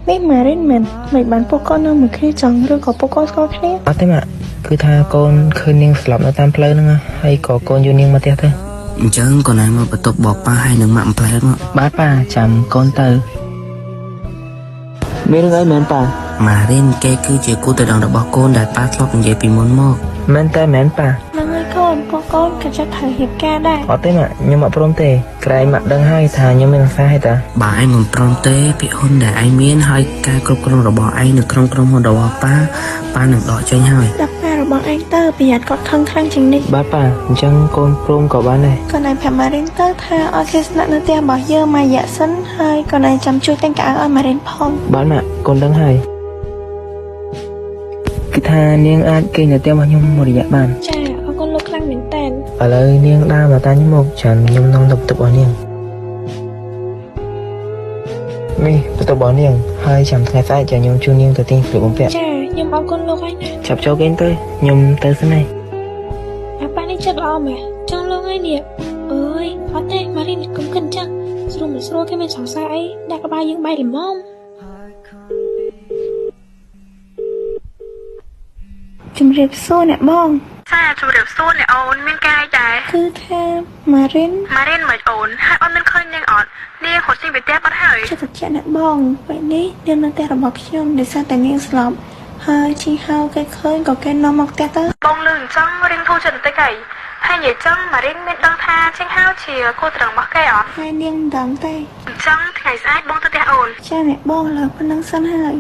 នេះម៉ារីនមែនមិនបានពួកកូននៅមួយគ្នាចង់ឬក៏ពួកកូនស្គាល់គ្នាអត់ទេម៉ាក់គឺថាកូនឃើញនាងស្លាប់នៅតាមផ្លូវហ្នឹងហើយក៏កូនយកនាងមកផ្ទះទៅអញ្ចឹងកូនឯងមកបន្ទប់បបប៉ាហើយនឹងម៉ាក់ម្ផ្លែមកបាទប៉ាចាំកូនទៅមានរឿងអីមែនប៉ាម៉ារីនគេគឺជាគូទៅដងរបស់កូនដែលប៉ាធ្លាប់និយាយពីមុនមកមែនតែមែនប៉ាហ្នឹងហើយកូនពួកកូនក៏ចិត្តត្រូវរៀបការដែរអត់ទេម៉ាក់ខ្ញុំអត់ព្រមទេក្រែងម៉ាក់ដឹងហើយថាខ្ញុំមានអាសាហើយតាបើឯងមិនព្រមទេពីហ៊ុនដែលឯងមានហើយការគ្រប់គ្រងរបស់ឯងនៅក្នុងក្រុមហ៊ុនរបស់ប៉ានឹងដកចេញហើយដាក់ប៉ារបស់ឯងទៅប្រយ័ត្នគាត់ខឹងខ្លាំងជាងនេះបាទប៉ាអញ្ចឹងកូនព្រមក៏បានដែរកូនឯងប្រាប់ម៉ារីនទៅថាឲ្យគេស្នាក់នៅផ្ទះរបស់យើងមួយរយៈសិនហើយកូនឯងចាំជួយតែងកៅឲ្យម៉ារីនផងបាទម៉ាក់កូនដឹងហើយគឺថានាងអាចគេងនៅផ្ទះរបស់ខ្ញុំមួយរយៈបានចាអរគុណលោកខ្លាំងមែនតើឥឡូវនាងដើរមកតាខ្ញុំមកចាំខ្ញុំនាំទៅបន្ទប់របស់នាងនេះបន្ទប់របស់នាងហើយចាំថ្ងៃស្អែកចាំខ្ញុំជួយនាងទៅទិញសម្លៀកបំពាក់ចាខ្ញុំអរគុណលោកហើយណាចាប់ចូលគេងទៅខ្ញុំទៅសិនហើយអាប៉ានេះចិត្តល្អមែនចង់លោកហើយនេះអើយអត់ទេម៉ារីនកុំគិតចឹងស្រួលមិនស្រួលគេមានសង្សារអីដាក់ក្បាលយើងបែកល្មមជំរាបសួរអ្នកបងចាជំរាបសួរអ្នកអូនមានការអីដែរគឺថាម៉ារីនមិនអូនហើយអូនមានឃើញនាងអត់នាងរត់ចេញពីផ្ទះបាត់ហើយចិត្តជាអ្នកបងពេលនេះនាងនៅផ្ទះរបស់ខ្ញុំដោយសារតែនាងស្លាប់ហើយជីហៅគេឃើញក៏គេនាំមកផ្ទះទៅបងលឺអញ្ចឹងរៀងធូរចិត្តបន្តិចហើយនិយាយចឹងម៉ារីនមានដឹងថាចេញហៅជាគូត្រង់របស់គេអត់ហើយនាងមិនដឹងទេអញ្ចឹងថ្ងៃស្អែកបងទៅផ្ទះអូនចាអ្នកបងលើប៉ុណ្ណឹងសិនហើយ